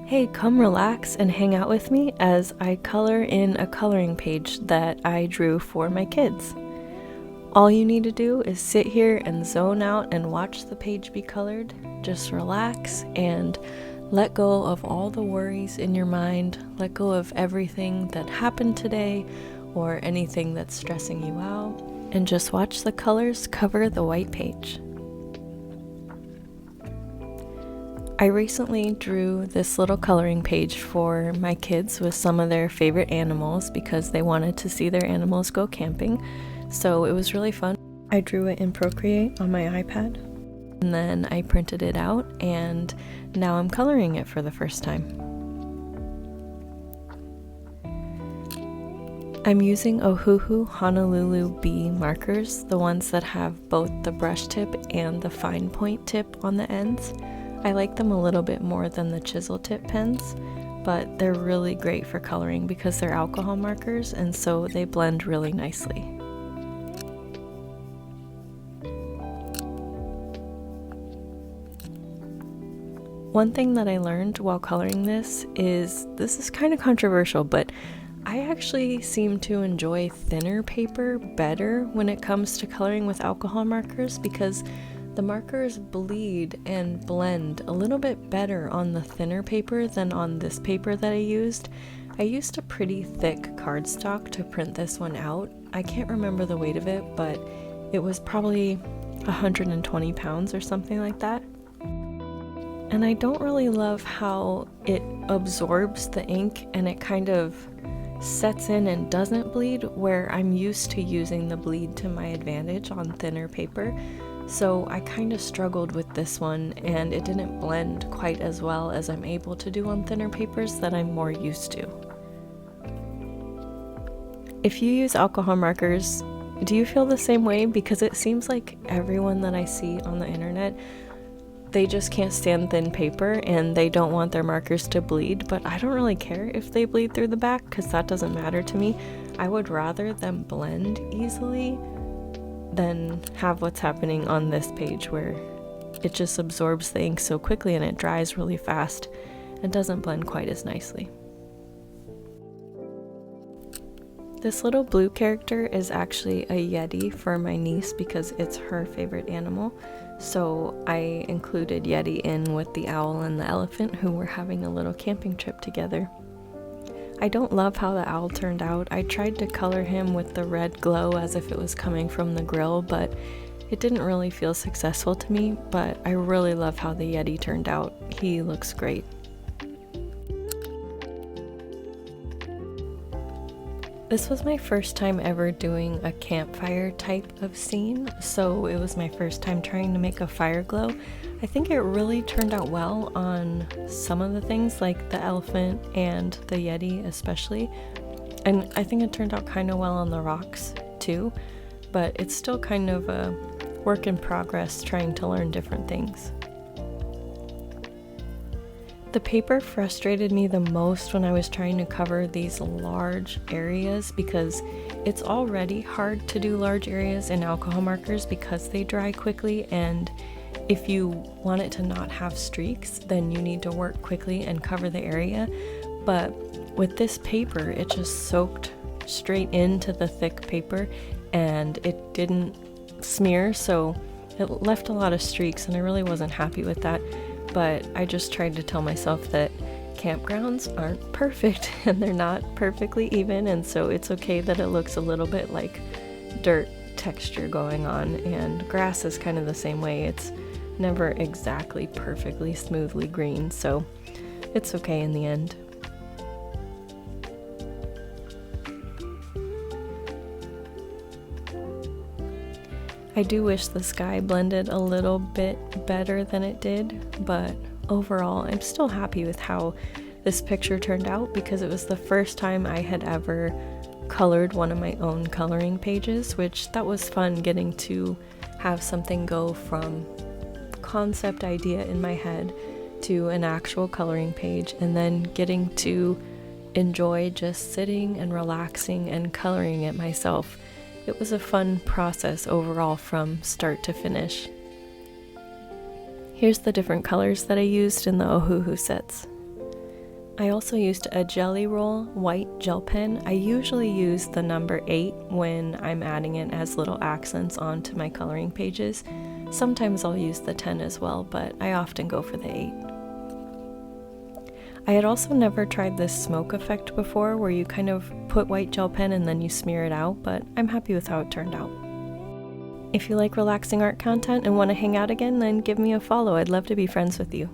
Hey, come relax and hang out with me as I color in a coloring page that I drew for my kids. All you need to do is sit here and zone out and watch the page be colored. Just relax and let go of all the worries in your mind. Let go of everything that happened today or anything that's stressing you out. And just watch the colors cover the white page. I recently drew this little coloring page for my kids with some of their favorite animals because they wanted to see their animals go camping, so it was really fun. I drew it in Procreate on my iPad, and then I printed it out, and now I'm coloring it for the first time. I'm using Ohuhu Honolulu B markers, the ones that have both the brush tip and the fine point tip on the ends. I like them a little bit more than the chisel tip pens, but they're really great for coloring because they're alcohol markers and so they blend really nicely. One thing that I learned while coloring this is kind of controversial, but I actually seem to enjoy thinner paper better when it comes to coloring with alcohol markers because the markers bleed and blend a little bit better on the thinner paper than on this paper that I used. I used a pretty thick cardstock to print this one out. I can't remember the weight of it, but it was probably 120 pounds or something like that. And I don't really love how it absorbs the ink and it kind of sets in and doesn't bleed, where I'm used to using the bleed to my advantage on thinner paper. So I kind of struggled with this one and it didn't blend quite as well as I'm able to do on thinner papers that I'm more used to. If you use alcohol markers, do you feel the same way? Because it seems like everyone that I see on the internet, they just can't stand thin paper and they don't want their markers to bleed, but I don't really care if they bleed through the back because that doesn't matter to me. I would rather them blend easily than have what's happening on this page where it just absorbs the ink so quickly and it dries really fast and doesn't blend quite as nicely. This little blue character is actually a Yeti for my niece because it's her favorite animal, so I included Yeti in with the owl and the elephant who were having a little camping trip together. I don't love how the owl turned out. I tried to color him with the red glow as if it was coming from the grill, but it didn't really feel successful to me, but I really love how the Yeti turned out. He looks great. This was my first time ever doing a campfire type of scene, so it was my first time trying to make a fire glow. I think it really turned out well on some of the things, like the elephant and the Yeti especially, and I think it turned out kind of well on the rocks too, but it's still kind of a work in progress trying to learn different things. The paper frustrated me the most when I was trying to cover these large areas because it's already hard to do large areas in alcohol markers because they dry quickly, and if you want it to not have streaks, then you need to work quickly and cover the area. But with this paper, it just soaked straight into the thick paper and it didn't smear, so it left a lot of streaks and I really wasn't happy with that. But I just tried to tell myself that campgrounds aren't perfect and they're not perfectly even, and so it's okay that it looks a little bit like dirt texture going on, and grass is kind of the same way. It's never exactly perfectly smoothly green, so it's okay in the end. I do wish the sky blended a little bit better than it did, but overall I'm still happy with how this picture turned out because it was the first time I had ever colored one of my own coloring pages, which that was fun, getting to have something go from concept idea in my head to an actual coloring page, and then getting to enjoy just sitting and relaxing and coloring it myself. It was a fun process overall from start to finish. Here's the different colors that I used in the Ohuhu sets. I also used a Jelly Roll white gel pen. I usually use the number 8 when I'm adding it as little accents onto my coloring pages. Sometimes I'll use the 10 as well, but I often go for the 8. I had also never tried this smoke effect before, where you kind of put white gel pen and then you smear it out, but I'm happy with how it turned out. If you like relaxing art content and want to hang out again, then give me a follow. I'd love to be friends with you.